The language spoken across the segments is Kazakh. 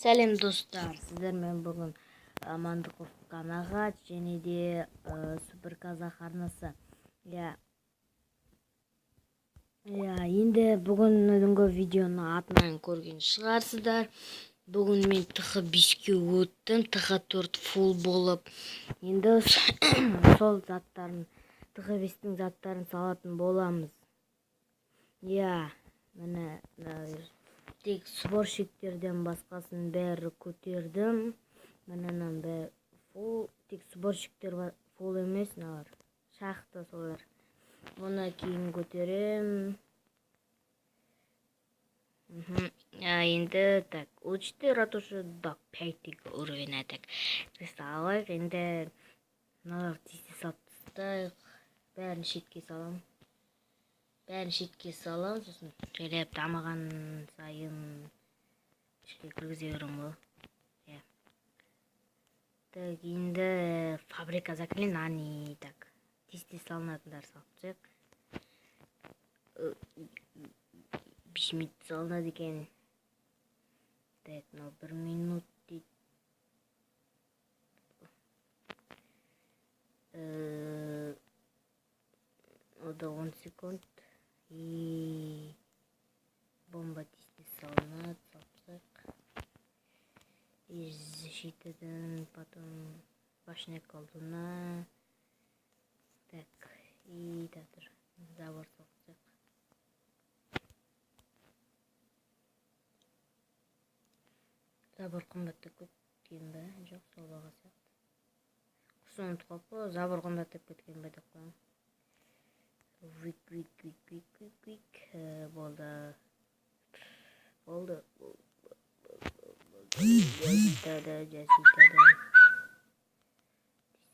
Сәлем достар, сіздермен бүгін Амандықов Қанағат және де Супер Казах арнасы. Енді бүгінгі видеоны атынан көрген шығарсыздар. Бүгін мен ТХ5-ке өттім, ТХ4 фул болып. Енді сол заттарын, ТХ5-тің заттарын салатын боламыз. Міне тек сборщиктерден басқасын бәрі көтердім. Мінінен бәрі фул, тек сборщиктер фул емес, налар шахта солар. Оны кейін көтерем. Енді так, учите ратушу до 5 уровня так. Кристаллайық, енді налар тесте салып тастайық. Бәрін шетке салам, сосын жайлап дамыған сайын ішке кіргізе берем ғой. Так, енді фабрика заклинаний, так, тесте салынатындар салып тастайық. 5 минут салынады екен. Так, 1 минут дейді. Ода 10 секунд. И бомба тесте салынады, салсақ. И защитадан потом башня колдуна. Так, и татыр забор салсақ. Забор қымбаттап кеткен бе? Жоқ, сол баға сияқты. Құрсын ұмытып қалып, забор қымбаттап кеткен бе деп қоям. Вик. Болды. Жаситадан.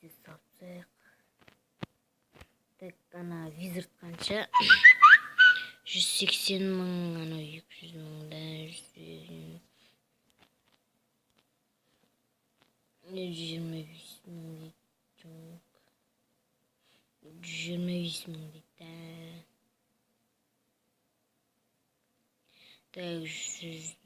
Тесте салсақ. Так, ана визард қанша? 180 мың, ана 200 мыңда, 125 мың дейді. 125 мың дейді. Так, 100...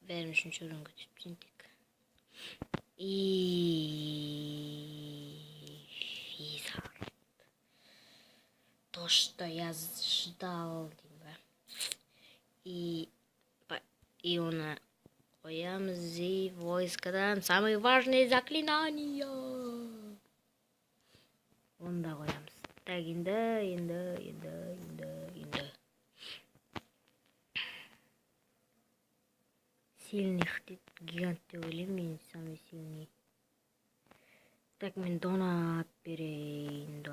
бәрін үшінші орынға көтеріп тек. Визард. То, что я ждал, и оны қоямыз, и войскадан самые важные заклинания. Оны да қоямыз. Так, енді. Сильных дейді, гигант деп ойлаймын, мен самый сильный. Так, мен донат берейін.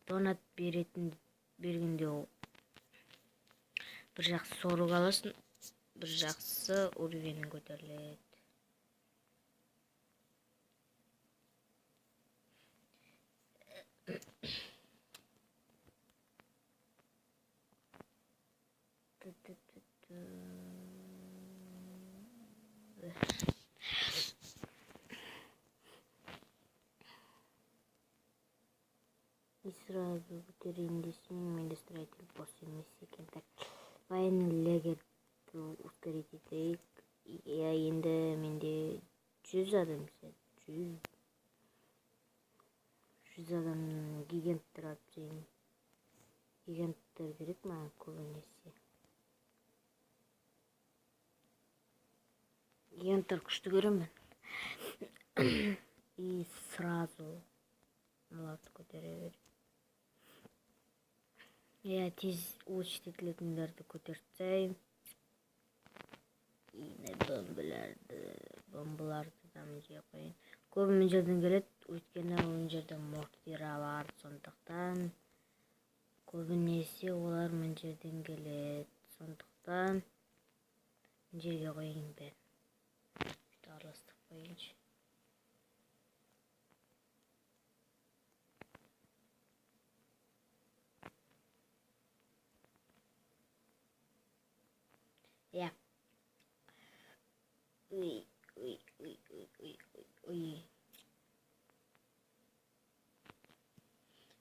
Донат бергенде бір жақсы сорық аласың, бір жақсы уровенің көтеріледі. И сразу көтерейін десем, менде строитель бос емес екен. Так, военный лагерьді ускорить етейік. Енді менде 100 адам сәт. 100 адам гиганттар алып жейін. Гиганттар керек маған көбінесе. Гиганттар күшті көремін. И сразу аларды көтере берейін. Тез учить етілетіндерді көтертсейін. И бомбаларды да мына қойын. Көбі мен жерден келеді, өйткені ол жерде мортира бар, сондықтан көбінесе олар мен жерден келеді. Сондықтан мен жерге қойын бен. Араластық қойыншы.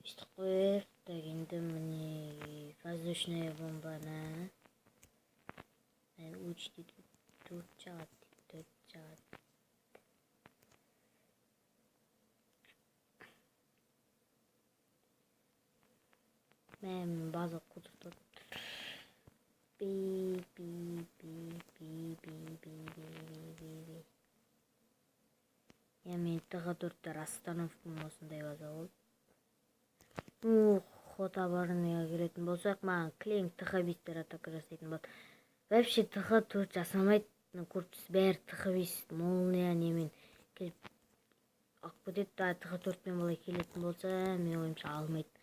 Өстіп қойып, енді міне воздушная бомба на учти тут чат. Мен база кудуртат. Би. Я мен тыга-төрттөр остановкам осундай база болуп. Хотабарныга келетін болсақ, маған клейм тх-бистер атака жасайтын болады. Вообще тх-4 жасамайды, көпшісі бәрі тх-5 молния немен келіп алып кетеді. Тх-4 мен былай келетін болса, мен ойымша алмайды.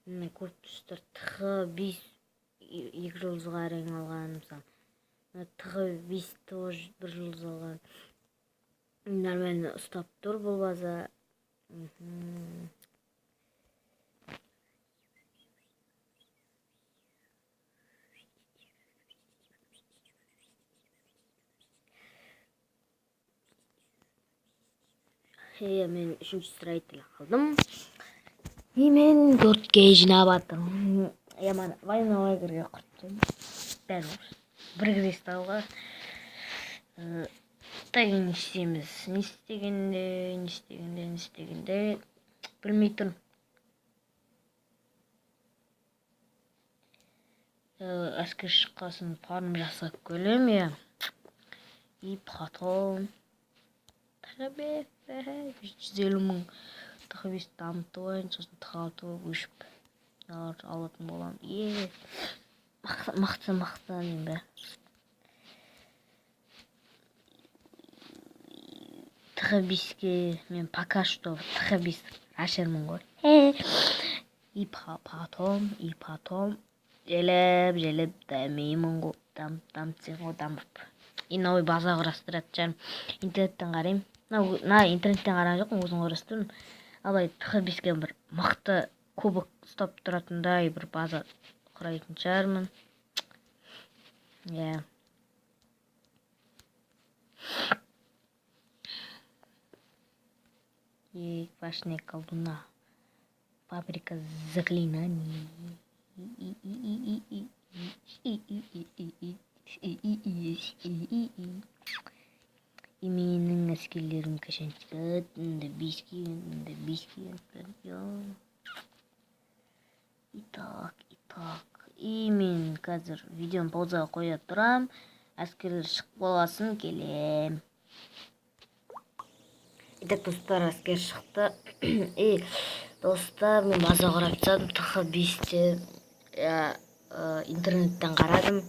Көпшіліктер тх-5 2 жылға әрең алған, мысалы тх-5 тоже 1 жыл алған. Нормально ұстап тұр бұл база. Мен 3-ші строитель қалдым. Мен 4-ге жинап атырмын. Мен война лагерге құрттым. Бәрі бір кристалға. Тайын істейміз. Не істегенде білмей тұрмын. Әскер шыққасын фарм жасап көлем, И потом тхб 150 мың тх-5 дамытып ойын, сосын тх-6 өшіп алатын болам. Мықты дейм бе. Тх-5-ке мен пока что тх-5 ашырмын ғой. И потом желеп дамимын ғой. Дамытсың ғой, дамып. И новый база құрастырады жаным. Интернеттен қарайым. Интернеттен қараған жоқпын, өзім құрастырдым. Алай тх-5-ке бір мықты кубок ұстап тұратындай бір база құрайтын шығармын. И важная колдуна. Фабрика заклинаний. И менің әскерлерім кашан шығады, да бейске. Итак. И мен қазір видеоны паузаға қоя тұрам. Әскерлер шық боласын келем. Итак, достар, әскер шықты. Достар, мен база құрап тастадым. тх-5-те интернеттен қарадым.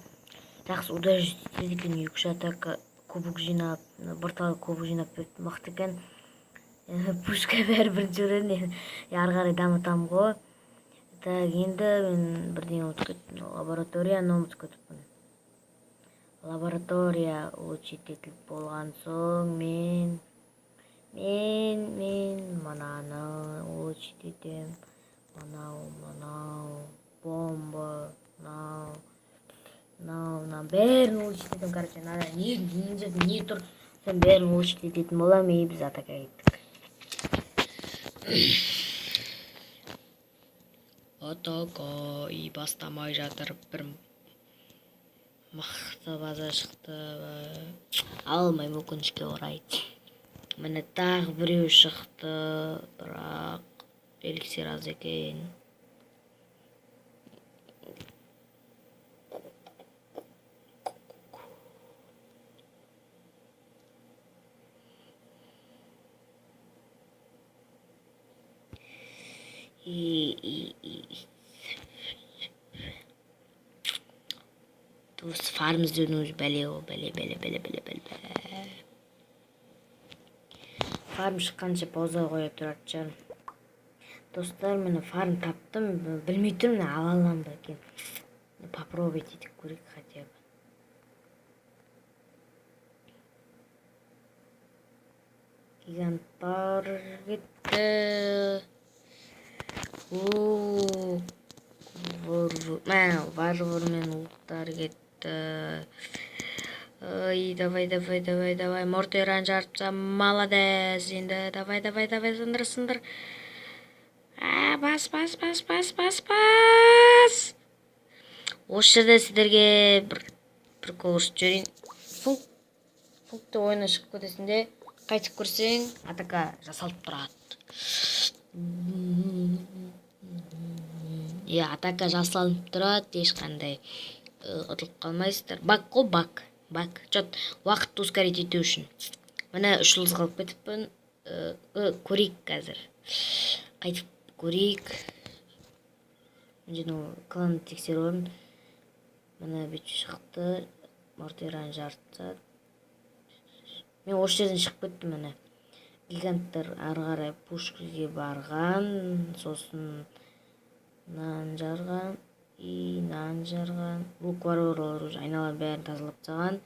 Жақсы удажитель екен, 2 атака кубок жинап, бұрталы кубок жинап бетті мықты екен. Пушка бәрі бірінші өрен, ары қарай дамытам ғой. Енді мен бірден ұмытып кеттім. Лабораторияны ұмытып кетіппін. Лаборатория учитель болған соң мен мананы учит етем. Манау, бомба, мынау бәрін учит етем. Короче, не тұр, сен бәрін учит ететін болам, біз атака еттік. Атака бастамай жатыр, бір мықты база шықты. Алмай өкінішке орай. Міне тағы біреу шықты, бірақ эликсир аз екен. Dost farm izliyorsunuz bele. Farm шыққанша пауза қоя тұрады жаным. Достар, мен фарм таптым, білмей тұрмын, ала алам ба екен. Попробовать етіп көрейік хотя бы. Гиганттар кетті. Варвар мен улықтар кетті. Ой, давай, мортиран жарпса, молодец, енді, давай, сындыр. Бас. осы жерде сіздерге бір прикол көрсетіп жіберейін. Функты ойына шығып кетесінде, қайтып көрсең атака жасалып тұрады. Атака жасалып тұрады, ешқандай ұтылып қалмайсыздар. Бак қой, бак. Чот уақытты ускорить ету үшін. Міне 3 жұлдыз қалып кетіппін. Көрейік қазір. Қайтып көрейік. Мен кланды тексеріп. Міне бүйтіп шықты. Мортираны жарты. Мен осы жерден шығып кеттім міне. Гиганттар ары қарай пушкаға барған, сосын нан жарған, лук варварлар уже айналаны бәрін тазалап тастаған.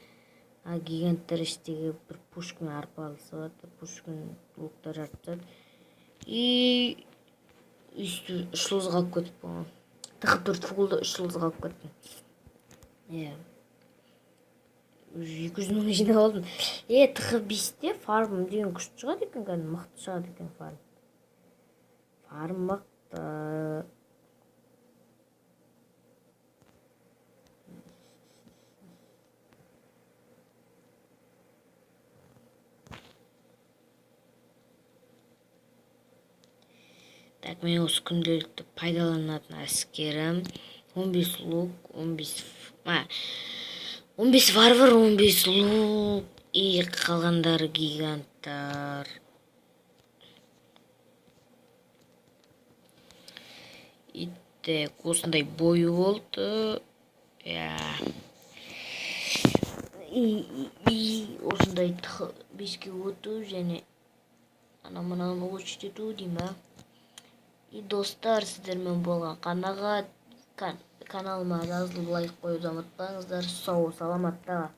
Гиганттар іштегі бір пушкамен арпалысып, пушкамен луктар жарып тастады. Үсті 3 жұлдыз қалып кетіп болған. Тықы төрт фугылда 3 жұлдыз қалып кеттім. 200 мың жинап алдым. Тықы 5-те фарм деген күшті шығады екен, кәдімгі мықты шығады екен фарм. Фарм мықты. Так, мен осы күнделікті пайдаланатын әскерім 15 лук, 15 варвар, 15 лук, қалғандары гиганттар. Иттек, осындай бойы болды. Осындай 5-ке өту, және анамынан өшті ету деймі. Достар, сіздермен болған қанағат. Каналыма жазылып лайк қоюды ұмытпаңыздар. Сау саламатта.